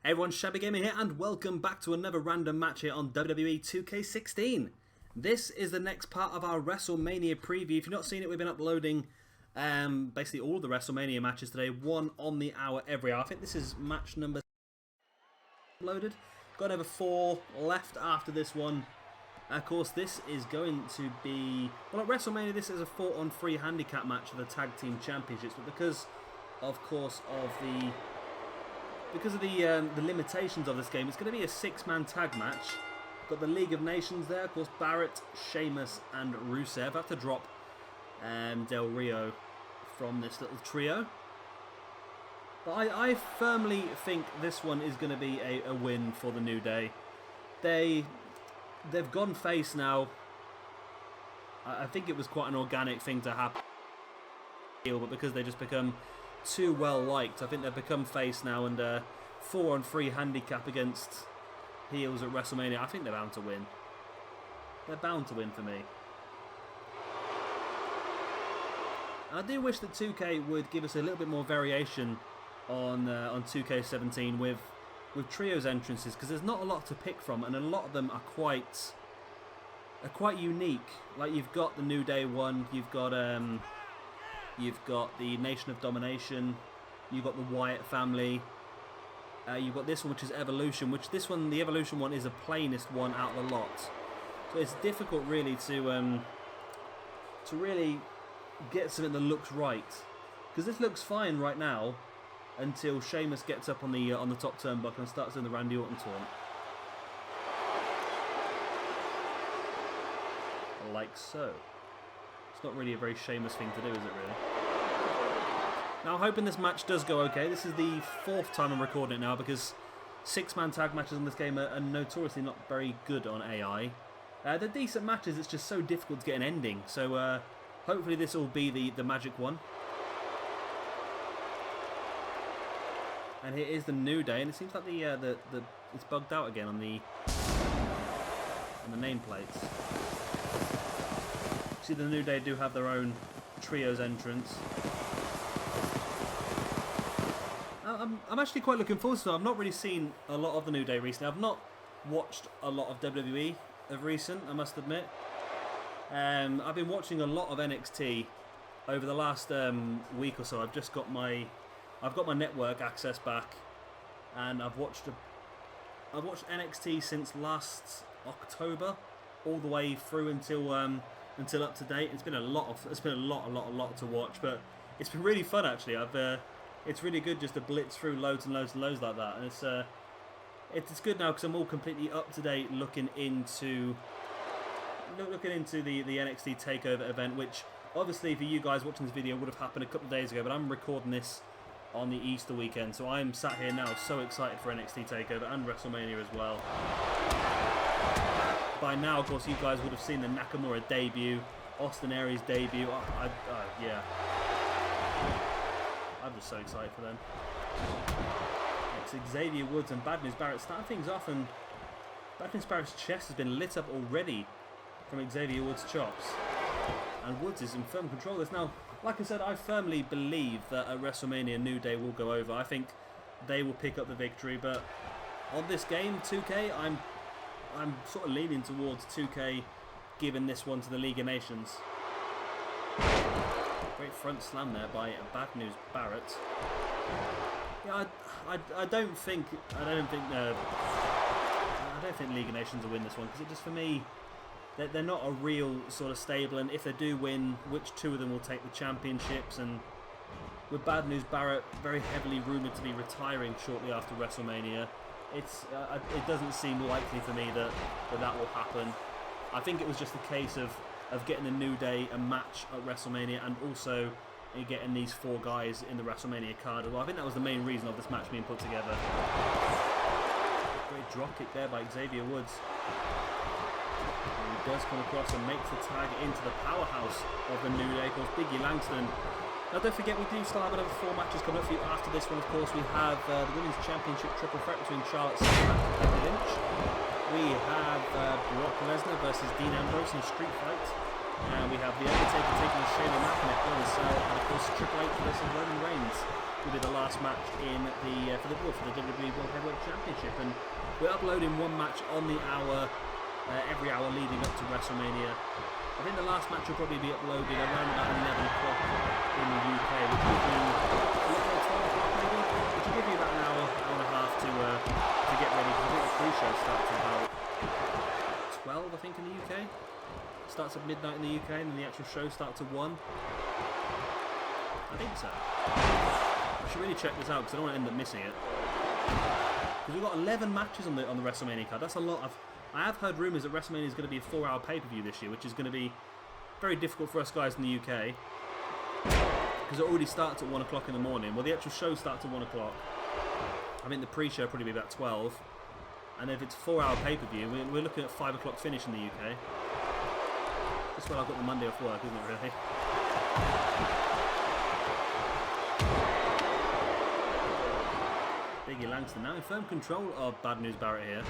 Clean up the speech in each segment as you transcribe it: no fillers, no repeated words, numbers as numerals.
Hey everyone, Shabby Gamer here, and welcome back to another random match here on WWE 2K16. This is the next part of our Wrestlemania preview. If you've not seen it, we've been uploading basically all the Wrestlemania matches today, one on the hour every hour. I think this is match number uploaded. Got over 4 left after this one. Of course, this is going to be, well, at Wrestlemania, this is a 4-on-3 handicap match for the Tag Team Championships, but because, of course, of the limitations of this game, it's going to be a 6-man tag match. Got the League of Nations there, of course, Barrett, Sheamus, and Rusev. I have to drop Del Rio from this little trio. But I firmly think this one is going to be a win for the New Day. They've gone face now. I think it was quite an organic thing to happen, but because they just become too well liked, I think they've become face now, and 4-on-3 handicap against heels at WrestleMania, I think they're bound to win. They're bound to win for me. And I do wish that 2K would give us a little bit more variation on 2K17 with trios entrances, because there's not a lot to pick from, and a lot of them are quite unique. Like, you've got the New Day one, you've got the Nation of Domination, you've got the Wyatt family, you've got this one, which is Evolution, which this one, the Evolution one, is the plainest one out of the lot. So it's difficult really to really get something that looks right, because this looks fine right now until Sheamus gets up on the top turnbuckle and starts doing the Randy Orton taunt, like so. It's not really a very Sheamus thing to do, is it really? Now, I'm hoping this match does go okay. This is the 4th time I'm recording it now, because 6-man tag matches in this game are notoriously not very good on AI. They're decent matches, it's just so difficult to get an ending. So hopefully this will be the magic one. And here is the New Day, and it seems like it's bugged out again on the nameplates. See, the New Day do have their own trios entrance. I'm actually quite looking forward to it. I've not really seen a lot of the New Day recently. I've not watched a lot of WWE of recent, I must admit. I've been watching a lot of NXT over the last week or so. I've got my network access back, and I've watched NXT since last October, all the way through until up to date. It's been a lot to watch, but it's been really fun actually. It's really good just to blitz through loads and loads and loads like that, and it's good now because I'm all completely up to date looking into the NXT Takeover event, which obviously for you guys watching this video would have happened a couple of days ago, but I'm recording this on the Easter weekend, so I'm sat here now so excited for NXT Takeover and WrestleMania as well. By now, of course, you guys would have seen the Nakamura debut, Austin Aries debut. Yeah. I'm just so excited for them. It's Xavier Woods and Bad News Barrett starting things off, and Bad News Barrett's chest has been lit up already from Xavier Woods' chops. And Woods is in firm control of this. Now, like I said, I firmly believe that at WrestleMania, New Day will go over. I think they will pick up the victory, but on this game, 2K, I'm sort of leaning towards 2K giving this one to the League of Nations. Great front slam there by Bad News Barrett. Yeah, I don't think League of Nations will win this one, because it just, for me, they're not a real sort of stable, and if they do win, which two of them will take the championships? And with Bad News Barrett very heavily rumoured to be retiring shortly after WrestleMania, it doesn't seem likely for me that will happen. I think it was just a case of getting the New Day a match at WrestleMania, and also getting these 4 guys in the WrestleMania card as well. I think that was the main reason of this match being put together. Great drop kick there by Xavier Woods. And he does come across and makes the tag into the powerhouse of the New Day, of course, Biggie Langston. Now, don't forget, we do still have another 4 matches coming up for you after this one. Of course, we have the Women's Championship triple threat between Charlotte Flair and Becky Lynch. We have Brock Lesnar versus Dean Ambrose in a street fight. And we have The Undertaker taking Shayna Mack in a Hell in a Cell. And of course, Triple H versus Roman Reigns will be the last match in the for the WWE World Heavyweight Championship, and we're uploading one match on the hour every hour leading up to WrestleMania. I think the last match will probably be uploaded around about 11 o'clock in the UK, which will give you 12 o'clock maybe, which will give you about an hour and a half to get ready, because I think the pre-show starts at about 12, I think, in the UK. It starts at midnight in the UK, and then the actual show starts at 1. I think so. I should really check this out, because I don't want to end up missing it. Because we've got 11 matches on the WrestleMania card. That's a lot. I have heard rumours that WrestleMania is going to be a 4-hour pay-per-view this year, which is going to be very difficult for us guys in the UK, because it already starts at 1 o'clock in the morning. Well, the actual show starts at 1 o'clock. I think the pre-show will probably be about 12. And if it's a 4-hour pay-per-view, we're looking at 5 o'clock finish in the UK. That's when I've got the Monday off work, isn't it, really? Biggie Langston now in firm control of Bad News Barrett here.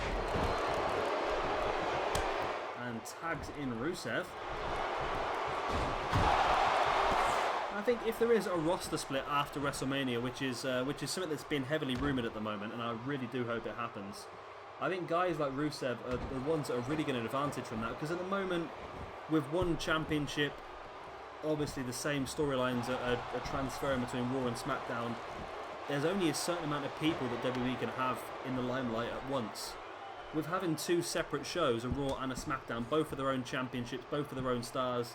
And tags in Rusev. I think if there is a roster split after WrestleMania, which is something that's been heavily rumoured at the moment, and I really do hope it happens, I think guys like Rusev are the ones that are really getting an advantage from that, because at the moment, with one championship, obviously the same storylines are transferring between Raw and SmackDown, there's only a certain amount of people that WWE can have in the limelight at once. With having two separate shows, a Raw and a SmackDown, both for their own championships, both for their own stars,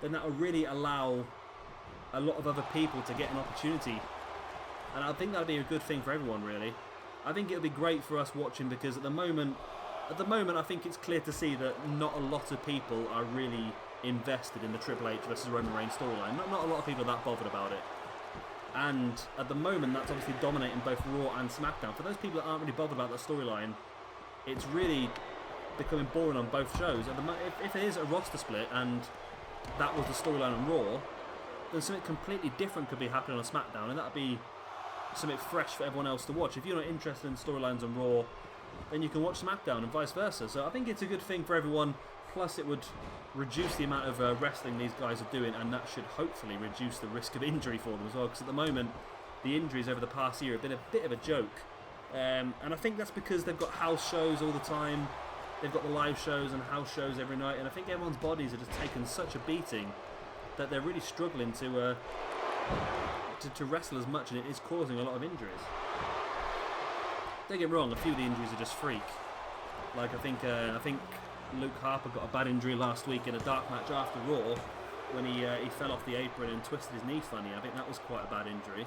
then that will really allow a lot of other people to get an opportunity. And I think that would be a good thing for everyone, really. I think it would be great for us watching, because at the moment I think it's clear to see that not a lot of people are really invested in the Triple H versus Roman Reigns storyline. Not a lot of people are that bothered about it. And at the moment, that's obviously dominating both Raw and SmackDown. For those people that aren't really bothered about that storyline, it's really becoming boring on both shows. If it is a roster split and that was the storyline on Raw, then something completely different could be happening on SmackDown, and that would be something fresh for everyone else to watch. If you're not interested in storylines on Raw, then you can watch SmackDown and vice versa. So I think it's a good thing for everyone. Plus, it would reduce the amount of wrestling these guys are doing, and that should hopefully reduce the risk of injury for them as well, because at the moment the injuries over the past year have been a bit of a joke. And I think that's because they've got house shows all the time. They've got the live shows and house shows every night, and I think everyone's bodies are just taking such a beating that they're really struggling to wrestle as much, and it is causing a lot of injuries. Don't get me wrong, a few of the injuries are just freak. Like I think Luke Harper got a bad injury last week in a dark match after Raw when he fell off the apron and twisted his knee funny. I think that was quite a bad injury.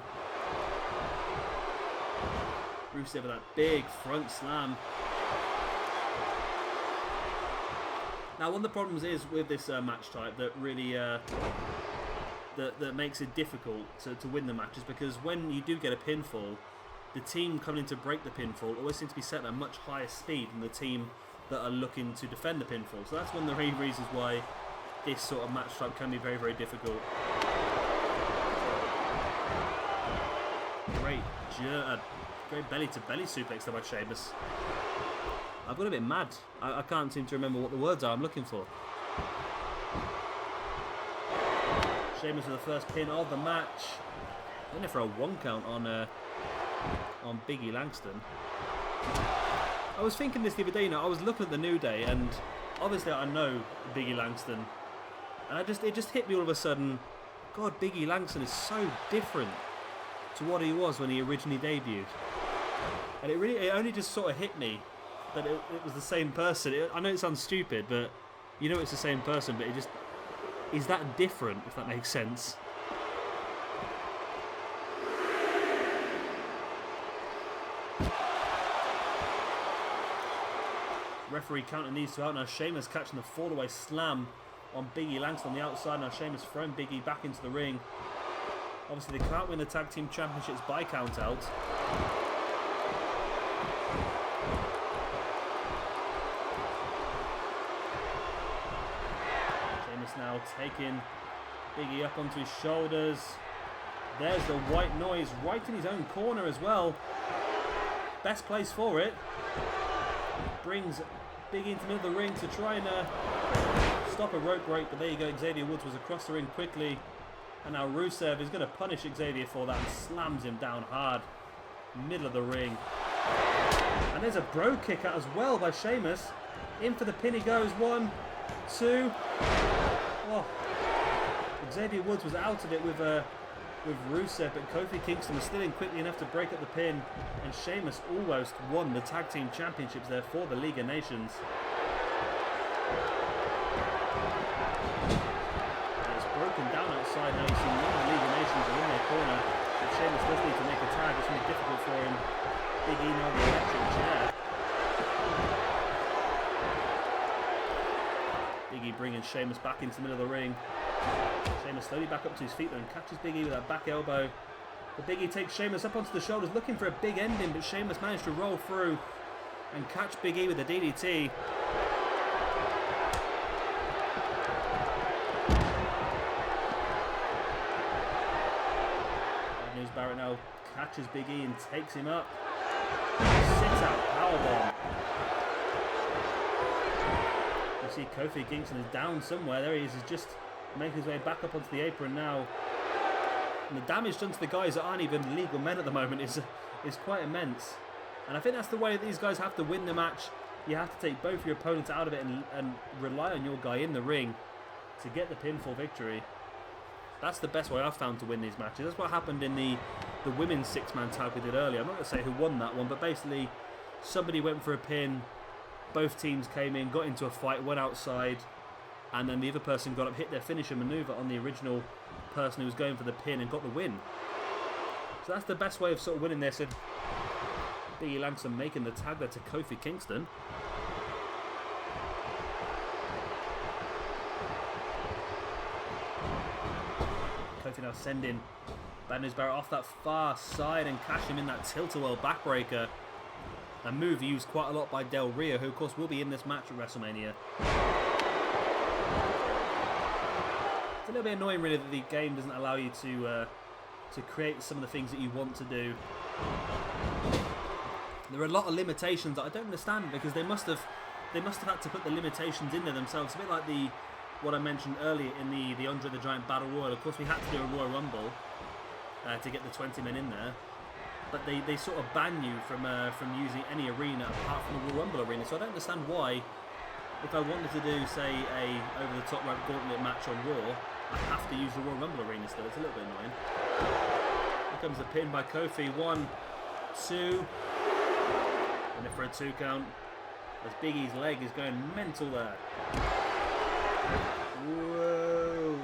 Rusev with that big front slam. Now, one of the problems is with this match type that really that makes it difficult to win the matches, because when you do get a pinfall, the team coming in to break the pinfall always seems to be set at a much higher speed than the team that are looking to defend the pinfall. So that's one of the main reasons why this sort of match type can be very, very difficult. Great belly-to-belly suplex there by Sheamus. I've got a bit mad. I can't seem to remember what the words are I'm looking for. Sheamus with the first pin of the match. Going for a 1 count on Biggie Langston. I was thinking this the other day, I was looking at the New Day, and obviously I know Biggie Langston, and it just hit me all of a sudden, God, Biggie Langston is so different to what he was when he originally debuted. And it only just sort of hit me that it was the same person. I know it sounds stupid, but you know it's the same person, but he's that different, if that makes sense. Referee counting these two out. Now Sheamus catching the fall-away slam on Biggie Langston on the outside. Now Sheamus throwing Biggie back into the ring. Obviously they can't win the Tag Team Championships by count out. Sheamus now taking Biggie up onto his shoulders. There's the white noise right in his own corner as well. Best place for it. Brings Biggie into the middle of the ring to try and stop a rope break, but there you go. Xavier Woods was across the ring quickly. And now Rusev is going to punish Xavier for that and slams him down hard. Middle of the ring. And there's a bro kick out as well by Sheamus. In for the pin he goes. 1, 2. Oh. Xavier Woods was out of it with Rusev, but Kofi Kingston was still in quickly enough to break up the pin. And Sheamus almost won the Tag Team Championships there for the League of Nations. Broken down outside now. You see none of the League of Nations are in their corner, but Sheamus does need to make a tag. It's going to be difficult for him. Big E now the electric chair. Big E bringing Sheamus back into the middle of the ring. Sheamus slowly back up to his feet though and catches Big E with that back elbow. But Big E takes Sheamus up onto the shoulders looking for a big ending, but Sheamus managed to roll through and catch Big E with a DDT. Barrett now catches Big E and takes him up. Sit out powerbomb. You see Kofi Kingston is down somewhere. There he is. He's just making his way back up onto the apron now. And the damage done to the guys that aren't even legal men at the moment is quite immense. And I think that's the way that these guys have to win the match. You have to take both your opponents out of it and rely on your guy in the ring to get the pinfall victory. That's the best way I've found to win these matches. That's what happened in the women's 6-man tag we did earlier. I'm not going to say who won that one, but basically somebody went for a pin, both teams came in, got into a fight, went outside, and then the other person got up, hit their finisher maneuver on the original person who was going for the pin and got the win. So that's the best way of sort of winning this. And Big E Langston making the tag there to Kofi Kingston. Kofi now sending Bad News Barrett off that far side and cash him in that tilt-a-whirl backbreaker. A move used quite a lot by Del Rio, who of course will be in this match at WrestleMania. It's a little bit annoying really that the game doesn't allow you to create some of the things that you want to do. There are a lot of limitations that I don't understand because they must have had to put the limitations in there themselves. A bit like what I mentioned earlier in the Andre the Giant Battle Royal. Of course, we had to do a Royal Rumble to get the 20 men in there, but they sort of ban you from using any arena apart from the Royal Rumble arena. So I don't understand why, if I wanted to do, say, a over-the-top rope gauntlet match on Raw, I have to use the Royal Rumble arena still. It's a little bit annoying. Here comes the pin by Kofi. 1, 2, and if for a 2 count, as Big E's leg is going mental there. Whoa!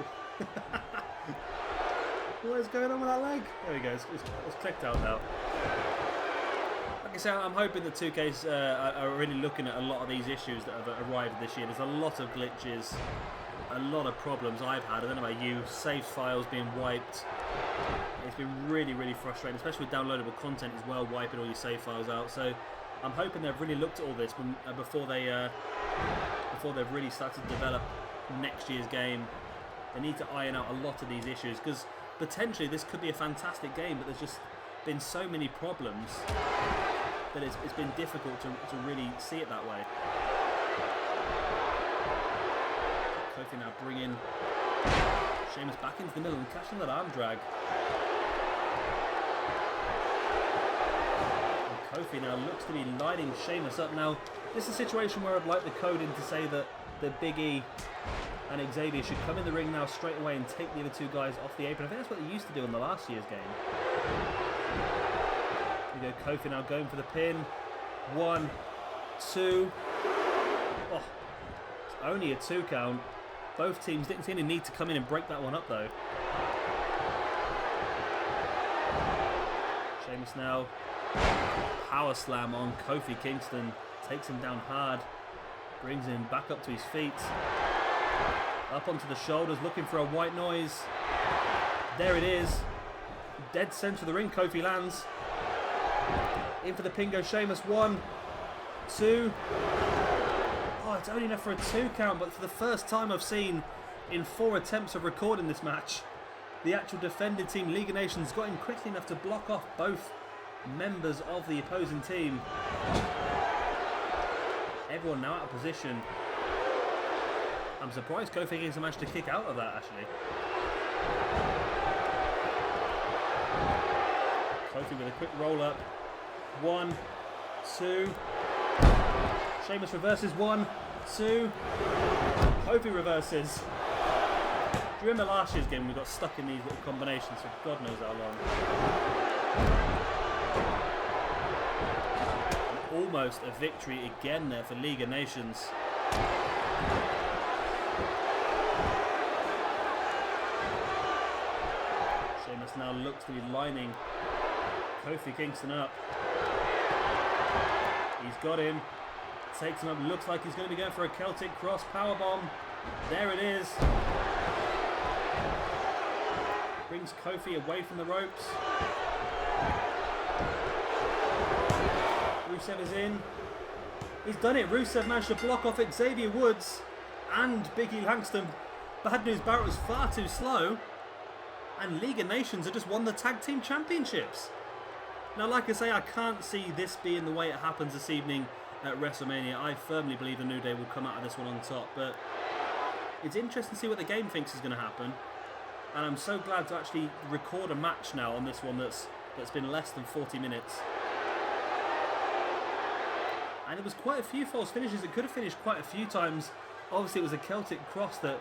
What is going on with that leg? There we go, it's clicked out now. Like I said, I'm hoping that 2Ks are really looking at a lot of these issues that have arrived this year. There's a lot of glitches, a lot of problems I've had. I don't know about you, save files being wiped. It's been really, really frustrating, especially with downloadable content as well, wiping all your save files out. So I'm hoping they've really looked at all this before they've really started to develop next year's game. They need to iron out a lot of these issues because potentially this could be a fantastic game, but there's just been so many problems that it's been difficult to really see it that way. Kofi now bringing Sheamus back into the middle and catching that arm drag. And Kofi now looks to be lining Sheamus up. Now, this is a situation where I'd like the coding to say that Big E and Xavier should come in the ring now straight away and take the other two guys off the apron. I think that's what they used to do in the last year's game. We go Kofi now going for the pin. 1, 2. Oh, it's only a 2 count. Both teams didn't seem to need to come in and break that one up though. Sheamus now power slam on Kofi Kingston. Takes him down hard. Brings him back up to his feet. Up onto the shoulders, looking for a white noise. There it is. Dead center of the ring, Kofi lands. In for the pin goes Sheamus. 1, 2. Oh, it's only enough for a 2 count, but for the first time I've seen in 4 attempts of recording this match, the actual defending team, League of Nations, got in quickly enough to block off both members of the opposing team. Everyone now out of position. I'm surprised Kofi Kingston managed to kick out of that, actually. Kofi with a quick roll up. 1, 2. Sheamus reverses. 1, 2. Kofi reverses. Do you remember last year's game we got stuck in these little combinations for God knows how long? And almost a victory again there for League of Nations. Sheamus now looks to be lining Kofi Kingston up. He's got him. Takes him up. Looks like he's going to be going for a Celtic Cross powerbomb. There it is. Brings Kofi away from the ropes. Rusev is in. He's done it. Rusev managed to block off Xavier Woods and Big E Langston. Bad news, Barrett was far too slow. And League of Nations have just won the Tag Team Championships. Now, like I say, I can't see this being the way it happens this evening at WrestleMania. I firmly believe the New Day will come out of this one on top. But it's interesting to see what the game thinks is going to happen. And I'm so glad to actually record a match now on this one that's been less than 40 minutes. And it was quite a few false finishes. It could have finished quite a few times. Obviously, it was a Celtic Cross that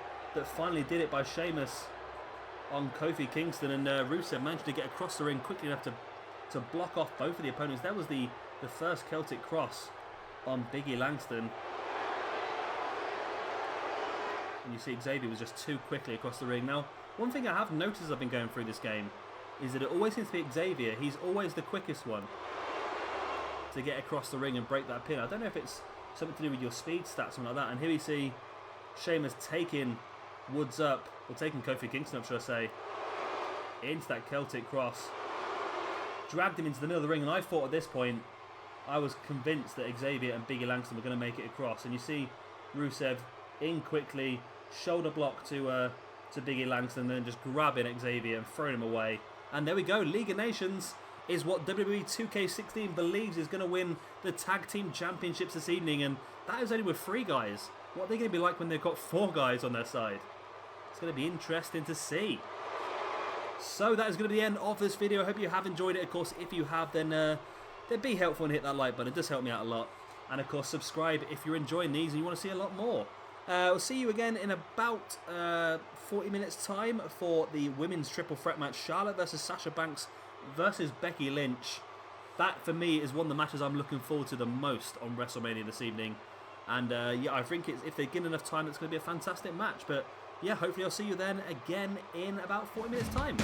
finally did it by Sheamus on Kofi Kingston. And Rusev managed to get across the ring quickly enough to block off both of the opponents. That was the first Celtic Cross on Big E Langston. And you see Xavier was just too quickly across the ring. Now, one thing I have noticed as I've been going through this game is that it always seems to be Xavier. He's always the quickest one to get across the ring and break that pin. I don't know if it's something to do with your speed stats, something like that. And here we see Sheamus taking Woods up, or taking Kofi Kingston up, should I say, into that Celtic Cross. Dragged him into the middle of the ring, and I thought at this point, I was convinced that Xavier and Big E Langston were going to make it across. And you see Rusev in quickly, shoulder block to Big E Langston, then just grabbing Xavier and throwing him away. And there we go. League of Nations is what WWE 2K16 believes is going to win the Tag Team Championships this evening. And that is only with 3 guys. What are they going to be like when they've got 4 guys on their side? It's going to be interesting to see. So that is going to be the end of this video. I hope you have enjoyed it. Of course, if you have, then be helpful and hit that like button. It does help me out a lot. And of course, subscribe if you're enjoying these and you want to see a lot more. We'll see you again in about 40 minutes time for the women's triple threat match. Charlotte versus Sasha Banks versus Becky Lynch. That, for me, is one of the matches I'm looking forward to the most on WrestleMania this evening. And yeah, I think if they give enough time, it's going to be a fantastic match. But yeah, hopefully I'll see you then again in about 40 minutes time.